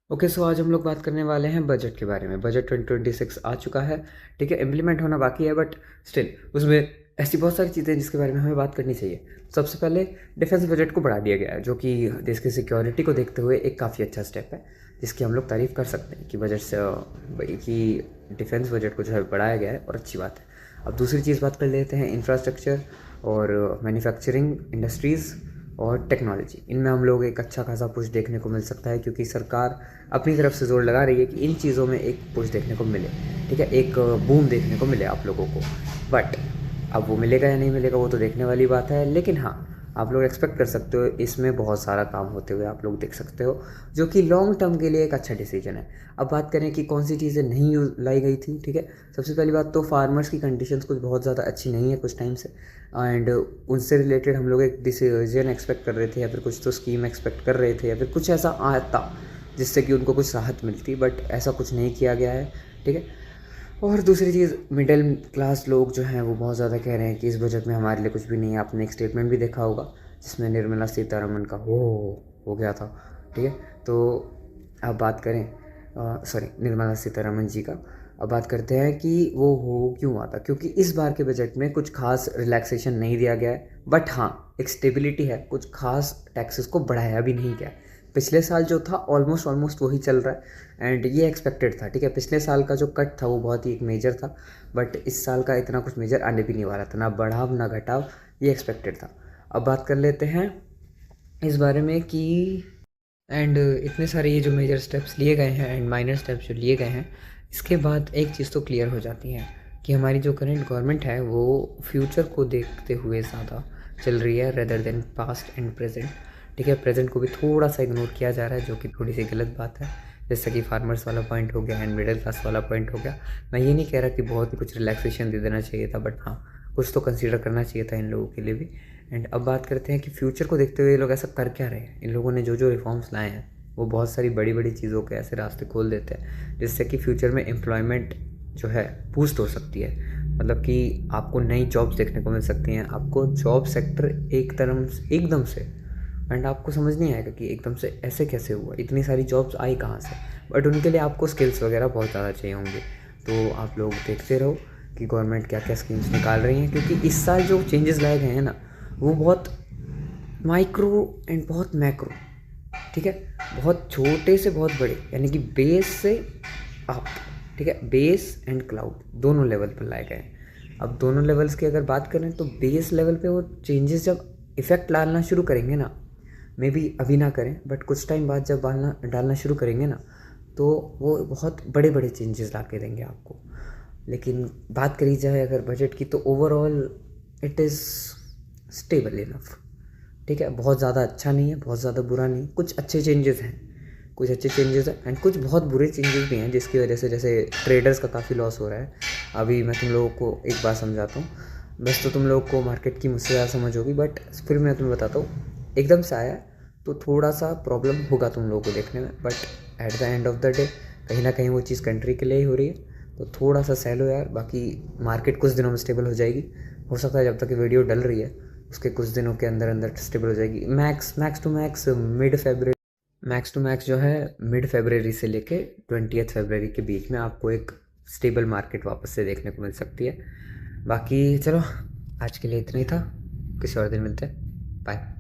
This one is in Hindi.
ओके, सो आज हम लोग बात करने वाले हैं बजट के बारे में। बजट 2026 आ चुका है, ठीक है। इम्प्लीमेंट होना बाकी है, बट स्टिल उसमें ऐसी बहुत सारी चीज़ें हैं जिसके बारे में हमें बात करनी चाहिए। सबसे पहले डिफेंस बजट को बढ़ा दिया गया है, जो कि देश की सिक्योरिटी को देखते हुए एक काफ़ी अच्छा स्टेप है, जिसकी हम लोग तारीफ़ कर सकते हैं कि बजट से कि डिफेंस बजट को जो है बढ़ाया गया है, और अच्छी बात है। अब दूसरी चीज़ बात कर लेते हैं, इंफ्रास्ट्रक्चर और मैन्युफैक्चरिंग इंडस्ट्रीज़ और टेक्नोलॉजी। इनमें हम लोग एक अच्छा खासा पुश देखने को मिल सकता है, क्योंकि सरकार अपनी तरफ से जोर लगा रही है कि इन चीज़ों में एक पुश देखने को मिले, ठीक है, एक बूम देखने को मिले आप लोगों को। बट अब वो मिलेगा या नहीं मिलेगा वो तो देखने वाली बात है, लेकिन हाँ, आप लोग एक्सपेक्ट कर सकते हो इसमें बहुत सारा काम होते हुए आप लोग देख सकते हो, जो कि लॉन्ग टर्म के लिए एक अच्छा डिसीजन है। अब बात करें कि कौन सी चीज़ें नहीं लाई गई थी, ठीक है। सबसे पहली बात तो फार्मर्स की कंडीशंस कुछ बहुत ज़्यादा अच्छी नहीं है कुछ टाइम से, एंड उनसे रिलेटेड हम लोग एक डिसीजन एक्सपेक्ट कर रहे थे, या फिर कुछ तो स्कीम एक्सपेक्ट कर रहे थे, या फिर कुछ ऐसा आता जिससे कि उनको कुछ राहत मिलती, बट ऐसा कुछ नहीं किया गया है, ठीक है। और दूसरी चीज़, मिडिल क्लास लोग जो हैं वो बहुत ज़्यादा कह रहे हैं कि इस बजट में हमारे लिए कुछ भी नहीं है। आपने एक स्टेटमेंट भी देखा होगा जिसमें निर्मला सीतारमण का हो गया था, ठीक है। तो अब बात करें, सॉरी, निर्मला सीतारमण जी का। अब बात करते हैं कि वो हो क्यों हुआ था, क्योंकि इस बार के बजट में कुछ खास रिलैक्सेशन नहीं दिया गया है, बट हाँ, एक स्टेबिलिटी है। कुछ खास टैक्सेस को बढ़ाया भी नहीं गया है। पिछले साल जो था ऑलमोस्ट ऑलमोस्ट वही चल रहा है, एंड ये एक्सपेक्टेड था, ठीक है। पिछले साल का जो कट था वो बहुत ही एक मेजर था, बट इस साल का इतना कुछ मेजर आने भी नहीं वाला था, ना बढ़ाव ना घटाव, ये एक्सपेक्टेड था। अब बात कर लेते हैं इस बारे में कि एंड इतने सारे ये जो मेजर स्टेप्स लिए गए हैं एंड माइनर स्टेप्स जो लिए गए हैं, इसके बाद एक चीज़ तो क्लियर हो जाती है कि हमारी जो करंट गवर्नमेंट है वो फ्यूचर को देखते हुए ज़्यादा चल रही है rather than past and present, ठीक है। प्रेजेंट को भी थोड़ा सा इग्नोर किया जा रहा है, जो कि थोड़ी सी गलत बात है। जैसे कि फार्मर्स वाला पॉइंट हो गया एंड मिडिल क्लास वाला पॉइंट हो गया। मैं ये नहीं कह रहा कि बहुत ही कुछ रिलैक्सेशन दे देना चाहिए था, बट हाँ, कुछ तो कंसीडर करना चाहिए था इन लोगों के लिए भी। एंड अब बात करते हैं कि फ्यूचर को देखते हुए ये लोग ऐसा कर क्या रहे हैं। इन लोगों ने जो जो रिफॉर्म्स लाए हैं वो बहुत सारी बड़ी बड़ी चीज़ों के ऐसे रास्ते खोल देते हैं जिससे कि फ्यूचर में एम्प्लॉयमेंट जो है बूस्ट हो सकती है। मतलब कि आपको नई जॉब्स देखने को मिल सकती हैं, आपको जॉब सेक्टर एक तरफ एकदम से, एंड आपको समझ नहीं आएगा कि एकदम से ऐसे कैसे हुआ, इतनी सारी जॉब्स आई कहाँ से। बट उनके लिए आपको स्किल्स वगैरह बहुत ज़्यादा चाहिए होंगे। तो आप लोग देखते रहो कि गवर्नमेंट क्या क्या स्कीम्स निकाल रही हैं, क्योंकि इस साल जो चेंजेस लाए गए हैं ना, वो बहुत माइक्रो एंड बहुत मैक्रो, ठीक है। बहुत छोटे से बहुत बड़े, यानी कि बेस से अप, ठीक है। बेस एंड क्लाउड दोनों लेवल पर लाए गए हैं। अब दोनों लेवल्स की अगर बात करें तो बेस लेवल पे वो चेंजेस जब इफ़ेक्ट डालना शुरू करेंगे ना, मे बी अभी ना करें, बट कुछ टाइम बाद जब डालना डालना शुरू करेंगे ना, तो वो बहुत बड़े बड़े चेंजेस ला के देंगे आपको। लेकिन बात करी जाए अगर बजट की, तो overall it is stable enough, ठीक है। बहुत ज़्यादा अच्छा नहीं है, बहुत ज़्यादा बुरा नहीं। कुछ अच्छे चेंजेस हैं, कुछ अच्छे चेंजेस हैं, एंड कुछ बहुत बुरे चेंजेस भी हैं, जिसकी वजह से जैसे ट्रेडर्स का काफ़ी लॉस हो रहा है। अभी मैं तुम लोगों को एक बात समझाता हूँ। बस तो तुम लोगों को मार्केट की मुझसे ज़्यादा समझ होगी, बट फिर मैं तुम्हें बताता हूँ। एकदम से आया तो थोड़ा सा प्रॉब्लम होगा तुम लोगों को देखने में, but at the end of the day कहीं ना कहीं वो चीज़ कंट्री के लिए ही हो रही है। तो थोड़ा सा सह लो यार, बाकी मार्केट कुछ दिनों में स्टेबल हो जाएगी। हो सकता है जब तक ये वीडियो डल रही है उसके कुछ दिनों के अंदर अंदर स्टेबल हो जाएगी। मैक्स टू मैक्स जो है मिड फेबररी से लेके 20 फरवरी के बीच में आपको एक स्टेबल मार्केट वापस से देखने को मिल सकती है। बाकी चलो, आज के लिए इतना ही था। किसी और दिन मिलते हैं। बाय।